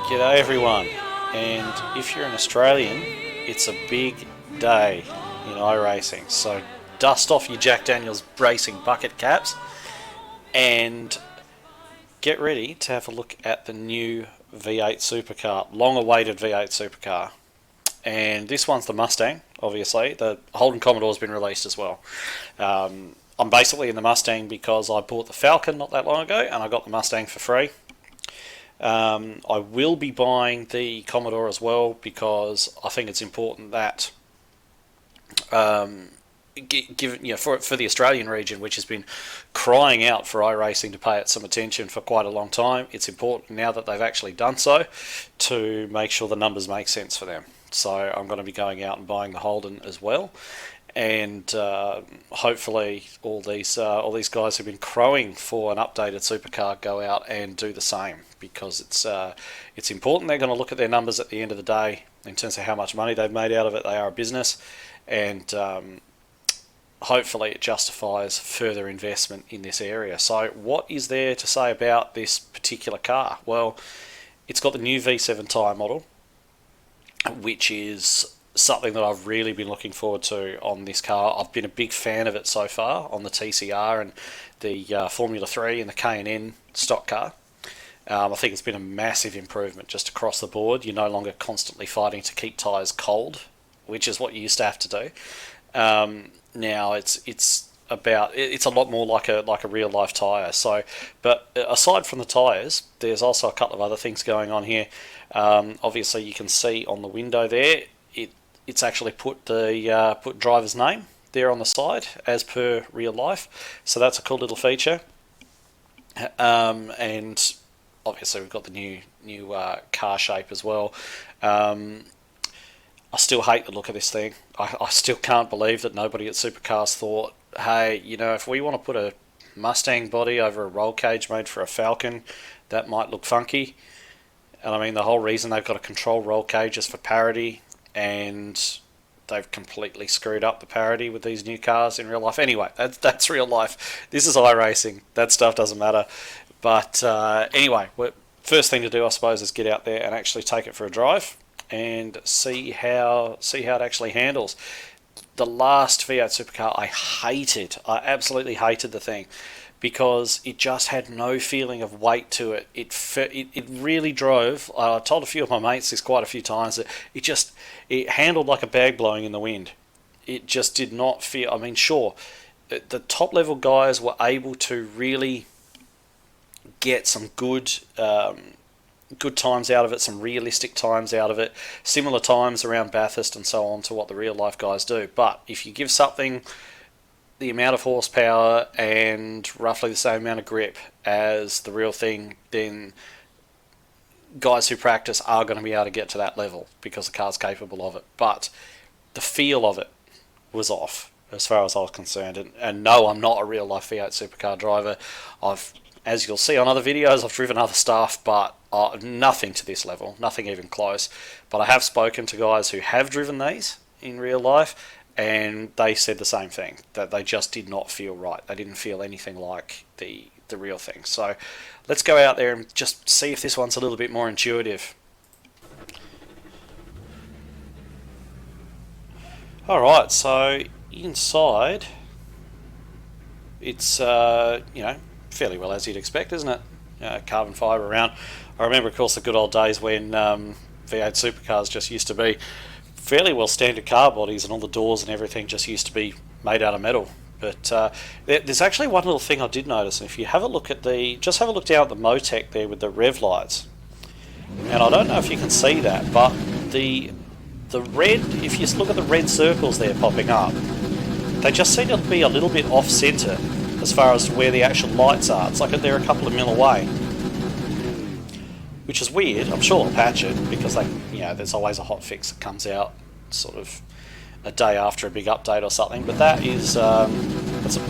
G'day everyone, and if you're an Australian, it's a big day in iRacing. So dust off your Jack Daniels racing bucket caps and get ready to have a look at the new V8 Supercar, long-awaited V8 Supercar. And this one's the Mustang, obviously. The Holden Commodore's been released as well. I'm basically in the Mustang because I bought the Falcon not that long ago, and I got the Mustang for free. I will be buying the Commodore as well because I think it's important that, given for the Australian region, which has been crying out for iRacing to pay it some attention for quite a long time, it's important now that they've actually done so to make sure the numbers make sense for them. So I'm going to be going out and buying the Holden as well, and hopefully all these guys who've been crowing for an updated supercar go out and do the same, because it's important. They're going to look at their numbers at the end of the day in terms of how much money they've made out of it. They are a business, and hopefully it justifies further investment in this area. So what is there to say about this particular car? Well, it's got the new V7 tyre model, which is something that I've really been looking forward to on this car. I've been a big fan of it so far on the TCR and the Formula 3 and the K&N stock car. I think it's been a massive improvement just across the board. You're no longer constantly fighting to keep tyres cold, which is what you used to have to do. Now it's a lot more like a real life tyre. So, but aside from the tyres, there's also a couple of other things going on here. Obviously, you can see on the window there, it's actually put the driver's name there on the side as per real life. So that's a cool little feature. And obviously we've got the new car shape as well. I still hate the look of this thing. I still can't believe that nobody at Supercars thought, hey, if we want to put a Mustang body over a roll cage made for a Falcon, that might look funky. And I mean, the whole reason they've got a control roll cage is for parity, and they've completely screwed up the parity with these new cars in real life. Anyway, that's real life. This is iRacing. That stuff doesn't matter. But anyway, first thing to do, I suppose, is get out there and actually take it for a drive and see how it actually handles. The last V8 Supercar I hated. I absolutely hated the thing because it just had no feeling of weight to it. It really drove. I told a few of my mates this quite a few times that it handled like a bag blowing in the wind. It just did not feel. I mean, sure, the top level guys were able to really get some good times out of it, some realistic times out of it, similar times around Bathurst and so on to what the real life guys do. But if you give something the amount of horsepower and roughly the same amount of grip as the real thing, then guys who practice are going to be able to get to that level because the car's capable of it. But the feel of it was off as far as I was concerned. And no, I'm not a real life V8 Supercar driver. As you'll see on other videos, I've driven other stuff, but nothing to this level, nothing even close. But I have spoken to guys who have driven these in real life, and they said the same thing, that they just did not feel right. They didn't feel anything like the real thing. So let's go out there and just see if this one's a little bit more intuitive. Alright, so inside, it's, fairly well as you'd expect, isn't it? Carbon fibre around. I remember, of course, the good old days when V8 Supercars just used to be fairly well standard car bodies, and all the doors and everything just used to be made out of metal. But there's actually one little thing I did notice, and if you have a look at just have a look down at the Motec there with the rev lights, and I don't know if you can see that, but the red, if you look at the red circles there popping up, they just seem to be a little bit off centre as far as where the actual lights are. It's like they're a couple of mil away, which is weird. I'm sure they'll patch it because there's always a hot fix that comes out sort of a day after a big update or something. But that's a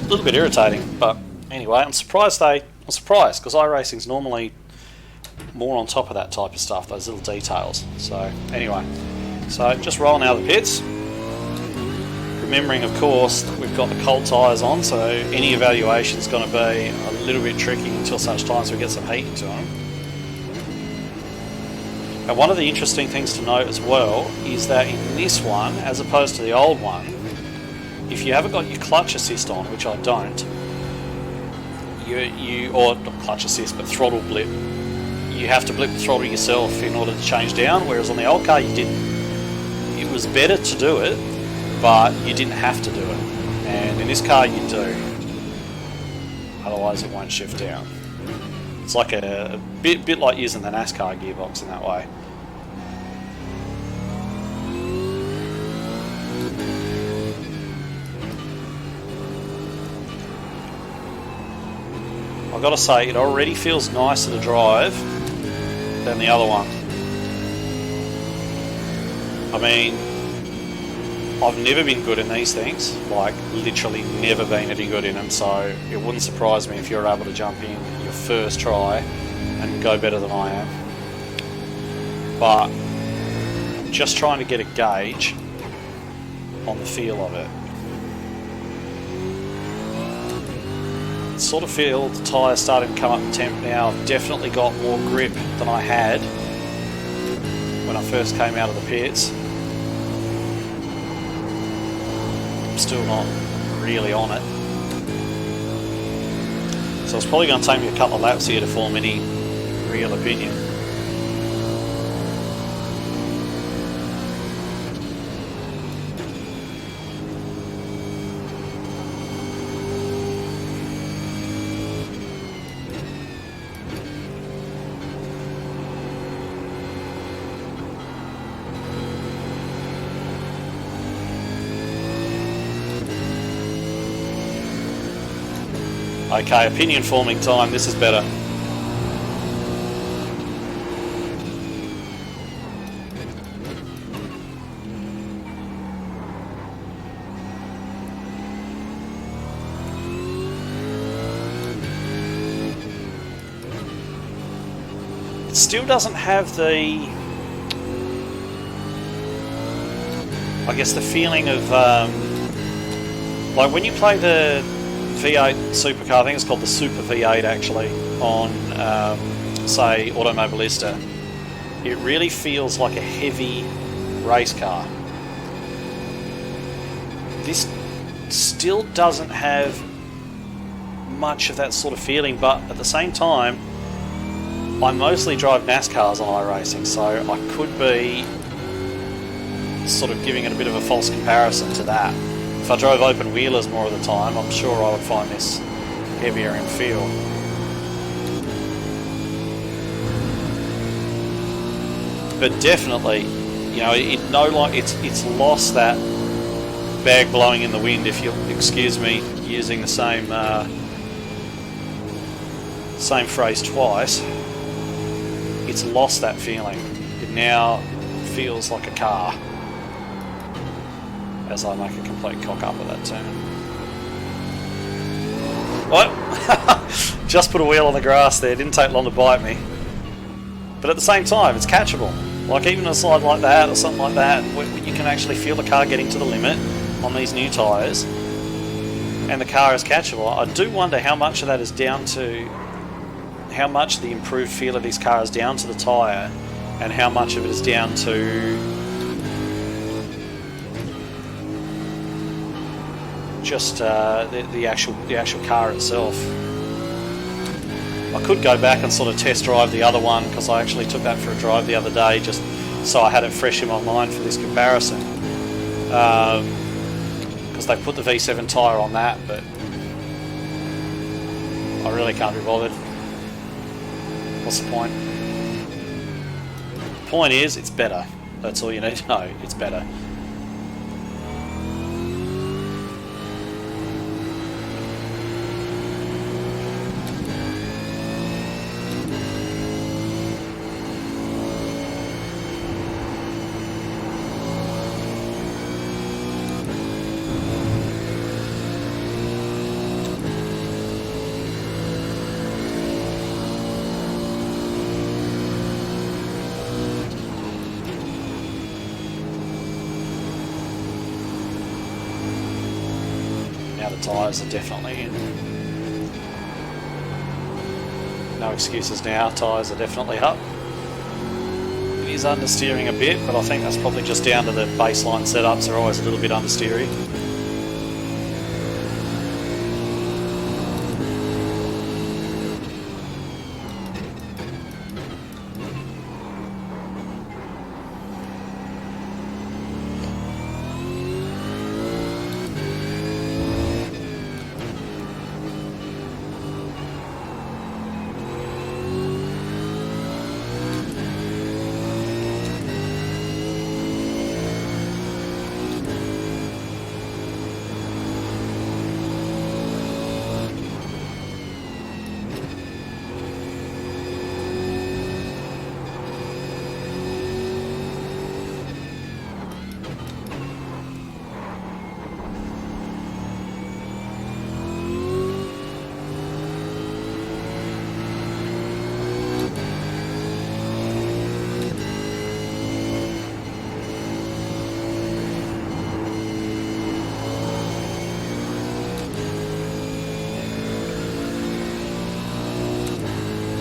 little bit irritating. But anyway, I'm surprised because iRacing's normally more on top of that type of stuff, those little details. So anyway, just rolling out of the pits. Remembering, of course, that we've got the cold tyres on, so any evaluation is going to be a little bit tricky until such times we get some heat into them. And one of the interesting things to note as well is that in this one, as opposed to the old one, if you haven't got your clutch assist on, which I don't, or not clutch assist, but throttle blip, you have to blip the throttle yourself in order to change down, whereas on the old car you didn't. It was better to do it, but you didn't have to do it. And in this car you do. Otherwise it won't shift down. It's like a bit like using the NASCAR gearbox in that way. I've got to say, it already feels nicer to drive than the other one. I mean, I've never been good in these things, like literally never been any good in them, so it wouldn't surprise me if you're able to jump in your first try and go better than I am. But I'm just trying to get a gauge on the feel of it. I sort of feel the tyres starting to come up in temp now. I've definitely got more grip than I had when I first came out of the pits. I'm still not really on it. So it's probably going to take me a couple of laps here to form any real opinion. Okay, opinion forming time. This is better. It still doesn't have the, I guess, the feeling of like when you play the V8 Supercar, I think it's called the Super V8 actually, on say Automobilista. It really feels like a heavy race car. This still doesn't have much of that sort of feeling, but at the same time I mostly drive NASCARs on iRacing, so I could be sort of giving it a bit of a false comparison to that. If I drove open wheelers more of the time, I'm sure I would find this heavier in feel. But definitely, you know, it's lost that bag blowing in the wind, if you'll excuse me using the same phrase twice. It's lost that feeling. It now feels like a car. As I make a complete cock up of that turn. What? Just put a wheel on the grass there, didn't take long to bite me. But at the same time, it's catchable. Like even a slide like that or something like that, you can actually feel the car getting to the limit on these new tyres, and the car is catchable. I do wonder how much of that is down to, how much the improved feel of this car is down to the tyre, and how much of it is down to just the actual car itself. I could go back and sort of test drive the other one, because I actually took that for a drive the other day just so I had it fresh in my mind for this comparison, because they put the V7 tyre on that, but I really can't be bothered. What's the point? The point is, it's better. That's all you need to know. It's better. Now the tyres are definitely in. No excuses now, tyres are definitely up. It is understeering a bit, but I think that's probably just down to the baseline setups. They're always a little bit understeery.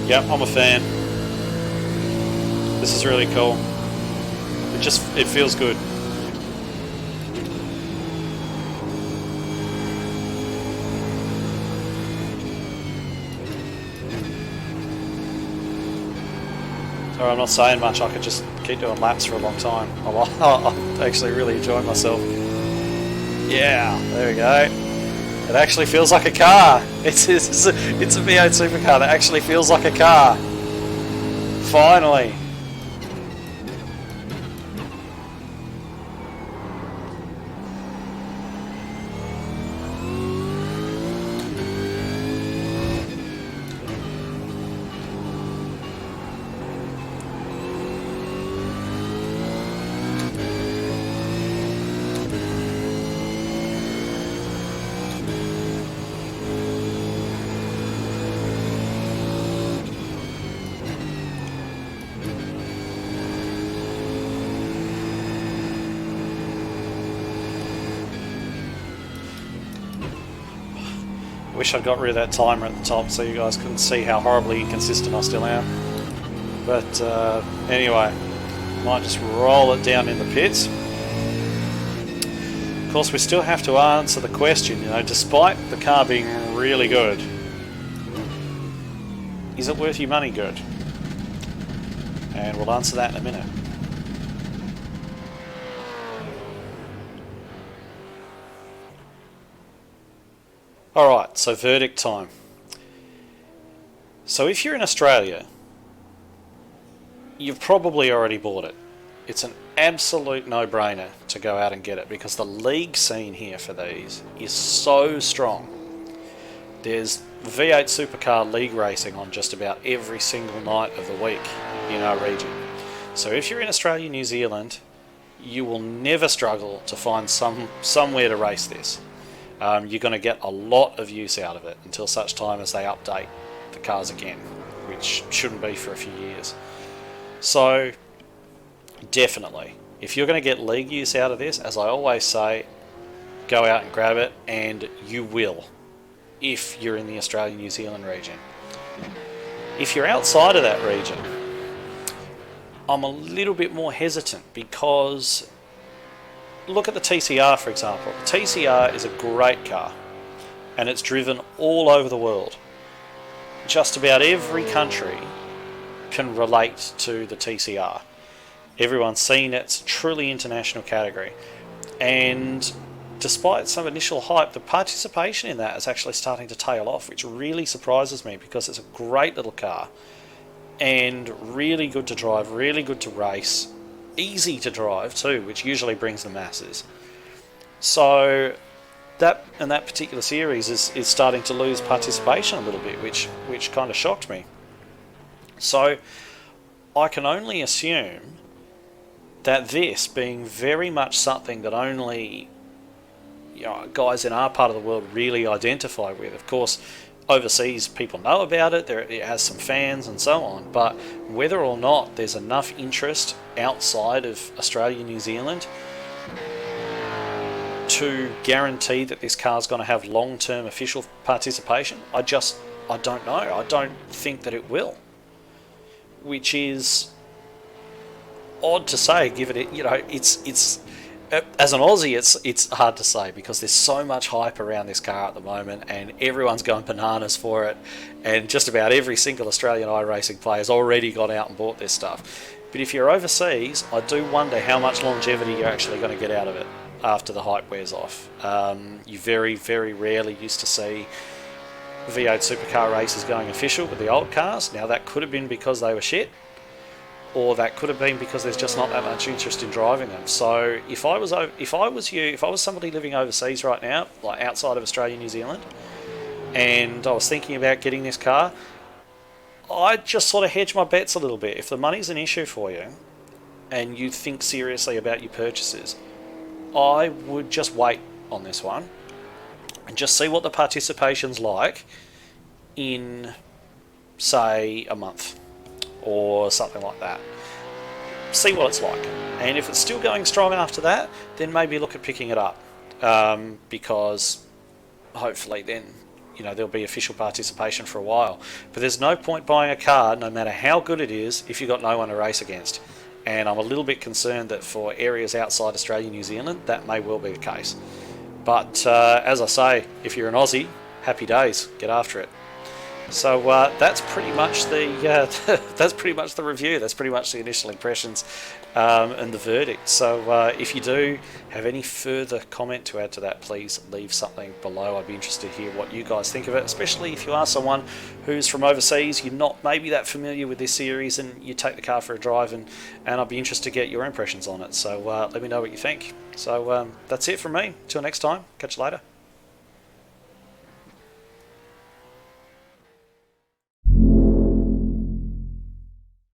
Yep, I'm a fan. This is really cool. It feels good. Sorry, I'm not saying much. I could just keep doing laps for a long time. I'm actually really enjoying myself. Yeah, there we go. It actually feels like a car. It's a V8 Supercar that actually feels like a car. Finally. I wish I'd got rid of that timer at the top so you guys couldn't see how horribly inconsistent I still am. But anyway, might just roll it down in the pits. Of course, we still have to answer the question, you know, despite the car being really good, is it worth your money good? And we'll answer that in a minute. Alright, so verdict time. So if you're in Australia, you've probably already bought it. It's an absolute no-brainer to go out and get it because the league scene here for these is so strong. There's V8 Supercar league racing on just about every single night of the week in our region. So if you're in Australia, New Zealand, you will never struggle to find somewhere to race this. You're going to get a lot of use out of it until such time as they update the cars again, which shouldn't be for a few years. So definitely, if you're going to get league use out of this, as I always say, go out and grab it, and you will if you're in the Australia-New Zealand region. If you're outside of that region, I'm a little bit more hesitant because look at the TCR, for example. The TCR is a great car and it's driven all over the world. Just about every country can relate to the TCR. Everyone's seen it. It's a truly international category. And despite some initial hype, the participation in that is actually starting to tail off, which really surprises me because it's a great little car and really good to drive, really good to race. Easy to drive too, which usually brings the masses. So that particular series is starting to lose participation a little bit, which kind of shocked me. So I can only assume that this being very much something that only guys in our part of the world really identify with. Of course, overseas people know about it, it has some fans and so on, but whether or not there's enough interest outside of Australia and New Zealand to guarantee that this car's going to have long-term official participation, I don't know. I don't think that it will, which is odd to say, given it, it's as an Aussie, it's hard to say because there's so much hype around this car at the moment, and everyone's going bananas for it, and just about every single Australian iRacing player's already gone out and bought this stuff. But if you're overseas, I do wonder how much longevity you're actually going to get out of it after the hype wears off. You very, very rarely used to see V8 Supercar races going official with the old cars. Now that could have been because they were shit, or that could have been because there's just not that much interest in driving them. So if I was somebody living overseas right now, like outside of Australia, New Zealand, and I was thinking about getting this car, I'd just sort of hedge my bets a little bit. If the money's an issue for you, and you think seriously about your purchases, I would just wait on this one and just see what the participation's like in, say, a month or something like that. See what it's like, and if it's still going strong after that, then maybe look at picking it up, because hopefully then there'll be official participation for a while. But there's no point buying a car, no matter how good it is, if you've got no one to race against. And I'm a little bit concerned that for areas outside Australia and New Zealand, that may well be the case. But as I say, if you're an Aussie, happy days, get after it. So that's pretty much the review. That's pretty much the initial impressions and the verdict. So if you do have any further comment to add to that, please leave something below. I'd be interested to hear what you guys think of it, especially if you are someone who's from overseas, you're not maybe that familiar with this series, and you take the car for a drive, and I'd be interested to get your impressions on it. So let me know what you think. So that's it from me. Till next time, catch you later.